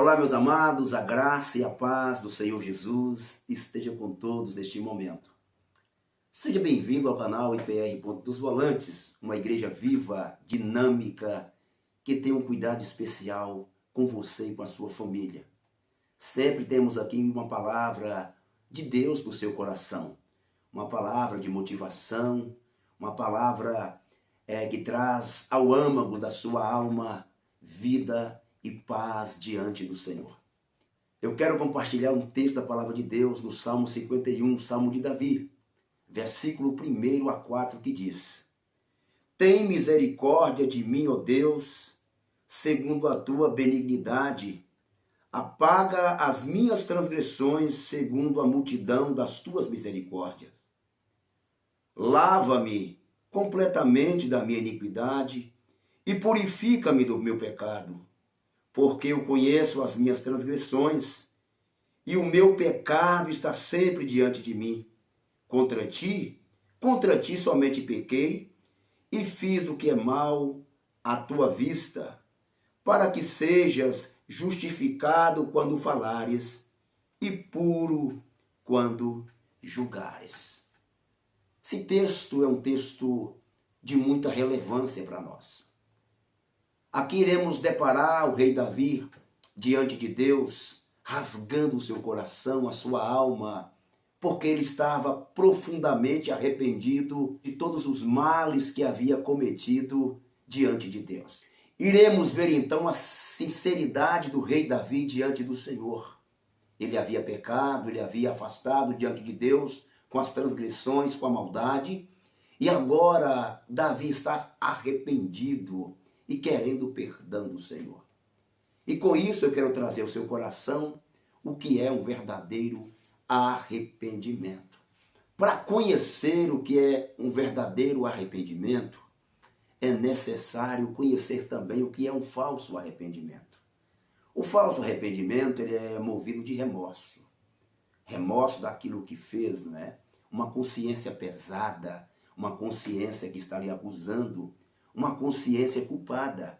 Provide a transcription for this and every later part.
Olá, meus amados, a graça e a paz do Senhor Jesus esteja com todos neste momento. Seja bem-vindo ao canal IPR Ponto dos Volantes, uma igreja viva, dinâmica, que tem um cuidado especial com você e com a sua família. Sempre temos aqui uma palavra de Deus para o seu coração, uma palavra de motivação, uma palavra que traz ao âmago da sua alma vida e paz diante do Senhor. Eu quero compartilhar um texto da palavra de Deus no Salmo 51, Salmo de Davi, versículo 1 a 4, que diz: Tem misericórdia de mim, ó Deus, segundo a tua benignidade, apaga as minhas transgressões segundo a multidão das tuas misericórdias. Lava-me completamente da minha iniquidade e purifica-me do meu pecado, porque eu conheço as minhas transgressões e o meu pecado está sempre diante de mim. Contra ti somente pequei e fiz o que é mal à tua vista, para que sejas justificado quando falares e puro quando julgares. Esse texto é um texto de muita relevância para nós. Aqui iremos deparar o rei Davi diante de Deus, rasgando o seu coração, a sua alma, porque ele estava profundamente arrependido de todos os males que havia cometido diante de Deus. Iremos ver então a sinceridade do rei Davi diante do Senhor. Ele havia pecado, ele havia afastado diante de Deus com as transgressões, com a maldade, e agora Davi está arrependido e querendo o perdão do Senhor. E com isso eu quero trazer ao seu coração o que é um verdadeiro arrependimento. Para conhecer o que é um verdadeiro arrependimento, é necessário conhecer também o que é um falso arrependimento. O falso arrependimento ele é movido de remorso. Remorso daquilo que fez, não é? Uma consciência pesada, uma consciência que está lhe acusando, uma consciência culpada.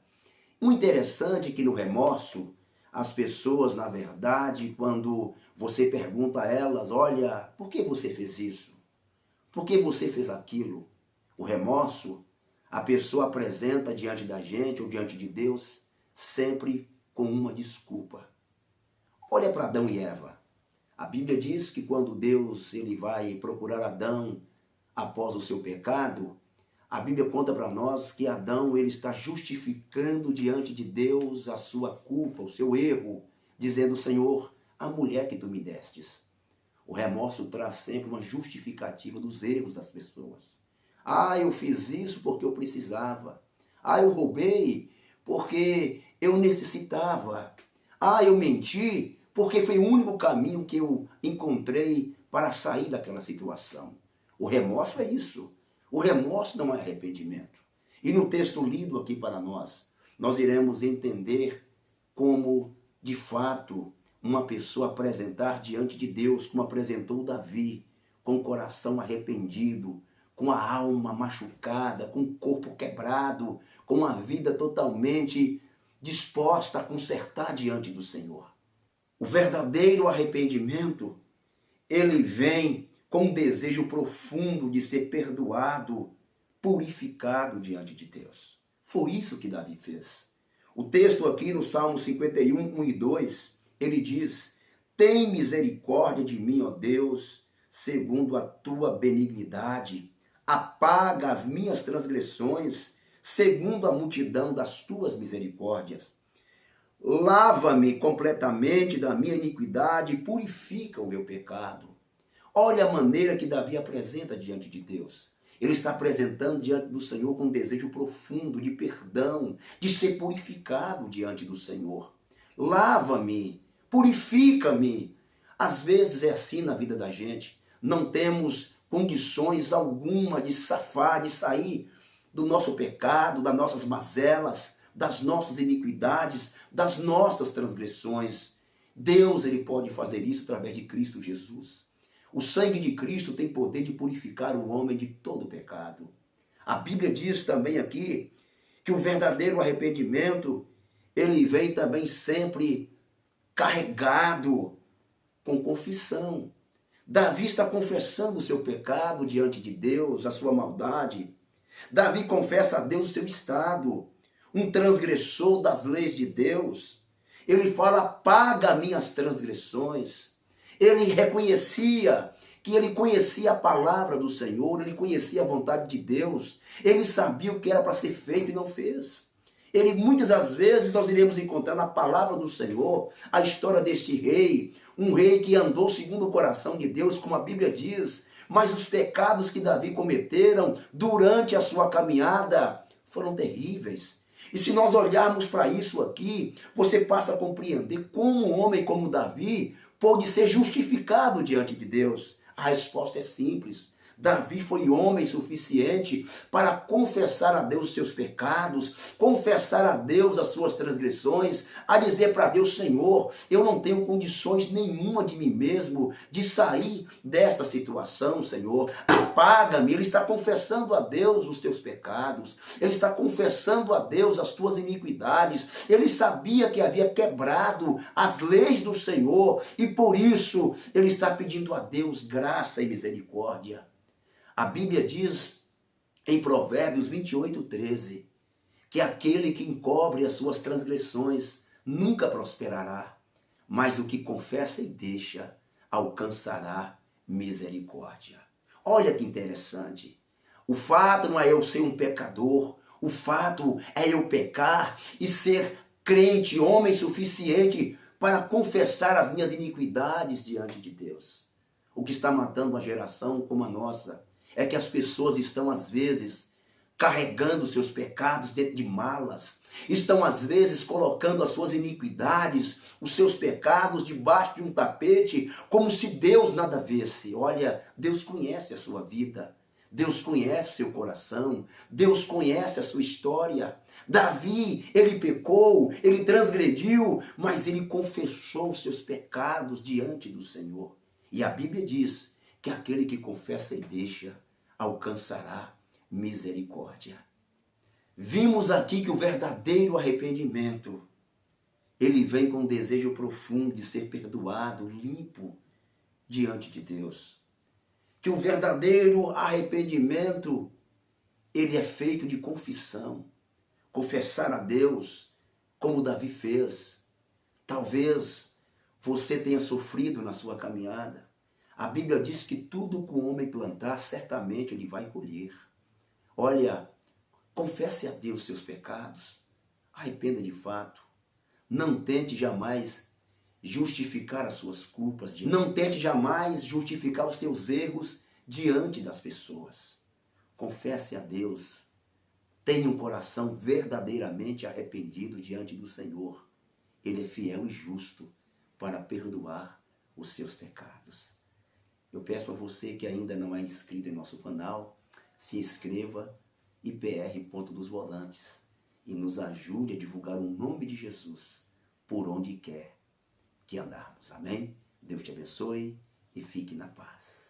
O interessante é que no remorso, as pessoas, na verdade, quando você pergunta a elas, olha, por que você fez isso? Por que você fez aquilo? O remorso, a pessoa apresenta diante da gente ou diante de Deus, sempre com uma desculpa. Olha para Adão e Eva. A Bíblia diz que quando Deus ele vai procurar Adão após o seu pecado, a Bíblia conta para nós que Adão ele está justificando diante de Deus a sua culpa, o seu erro, dizendo, Senhor, a mulher que tu me destes. O remorso traz sempre uma justificativa dos erros das pessoas. Ah, eu fiz isso porque eu precisava. Ah, eu roubei porque eu necessitava. Ah, eu menti porque foi o único caminho que eu encontrei para sair daquela situação. O remorso é isso. O remorso não é arrependimento. E no texto lido aqui para nós iremos entender como, de fato, uma pessoa apresentar diante de Deus, como apresentou Davi, com o coração arrependido, com a alma machucada, com o corpo quebrado, com a vida totalmente disposta a consertar diante do Senhor. O verdadeiro arrependimento, ele vem com um desejo profundo de ser perdoado, purificado diante de Deus. Foi isso que Davi fez. O texto aqui no Salmo 51, 1 e 2, ele diz, tem misericórdia de mim, ó Deus, segundo a tua benignidade, apaga as minhas transgressões, segundo a multidão das tuas misericórdias. Lava-me completamente da minha iniquidade e purifica o meu pecado. Olha a maneira que Davi apresenta diante de Deus. Ele está apresentando diante do Senhor com um desejo profundo de perdão, de ser purificado diante do Senhor. Lava-me, purifica-me. Às vezes é assim na vida da gente. Não temos condições alguma de safar, de sair do nosso pecado, das nossas mazelas, das nossas iniquidades, das nossas transgressões. Deus ele pode fazer isso através de Cristo Jesus. O sangue de Cristo tem poder de purificar o homem de todo pecado. A Bíblia diz também aqui que o verdadeiro arrependimento, ele vem também sempre carregado com confissão. Davi está confessando o seu pecado diante de Deus, a sua maldade. Davi confessa a Deus o seu estado, um transgressor das leis de Deus. Ele fala, paga minhas transgressões. Ele reconhecia que ele conhecia a palavra do Senhor, ele conhecia a vontade de Deus, ele sabia o que era para ser feito e não fez. Ele, muitas das vezes, nós iremos encontrar na palavra do Senhor a história deste rei, um rei que andou segundo o coração de Deus, como a Bíblia diz, mas os pecados que Davi cometeram durante a sua caminhada foram terríveis. E se nós olharmos para isso aqui, você passa a compreender como um homem como Davi pôde ser justificado diante de Deus. A resposta é simples. Davi foi homem suficiente para confessar a Deus os seus pecados, confessar a Deus as suas transgressões, a dizer para Deus, Senhor, eu não tenho condições nenhuma de mim mesmo de sair desta situação, Senhor. Apaga-me. Ele está confessando a Deus os teus pecados, ele está confessando a Deus as tuas iniquidades. Ele sabia que havia quebrado as leis do Senhor e por isso ele está pedindo a Deus graça e misericórdia. A Bíblia diz em Provérbios 28:13 que aquele que encobre as suas transgressões nunca prosperará, mas o que confessa e deixa alcançará misericórdia. Olha que interessante. O fato não é eu ser um pecador, o fato é eu pecar e ser crente, homem suficiente para confessar as minhas iniquidades diante de Deus. O que está matando uma geração como a nossa é que as pessoas estão, às vezes, carregando seus pecados dentro de malas. Estão, às vezes, colocando as suas iniquidades, os seus pecados debaixo de um tapete, como se Deus nada visse. Olha, Deus conhece a sua vida. Deus conhece o seu coração. Deus conhece a sua história. Davi, ele pecou, ele transgrediu, mas ele confessou os seus pecados diante do Senhor. E a Bíblia diz que aquele que confessa e deixa alcançará misericórdia. Vimos aqui que o verdadeiro arrependimento, ele vem com um desejo profundo de ser perdoado, limpo diante de Deus. Que o verdadeiro arrependimento, ele é feito de confissão. Confessar a Deus, como Davi fez. Talvez você tenha sofrido na sua caminhada. A Bíblia diz que tudo que o homem plantar, certamente ele vai colher. Olha, confesse a Deus seus pecados, arrependa de fato. Não tente jamais justificar as suas culpas, não tente jamais justificar os teus erros diante das pessoas. Confesse a Deus, tenha um coração verdadeiramente arrependido diante do Senhor. Ele é fiel e justo para perdoar os seus pecados. Eu peço a você que ainda não é inscrito em nosso canal, se inscreva, IPR Ponto dos Volantes, e nos ajude a divulgar o nome de Jesus por onde quer que andarmos. Amém? Deus te abençoe e fique na paz.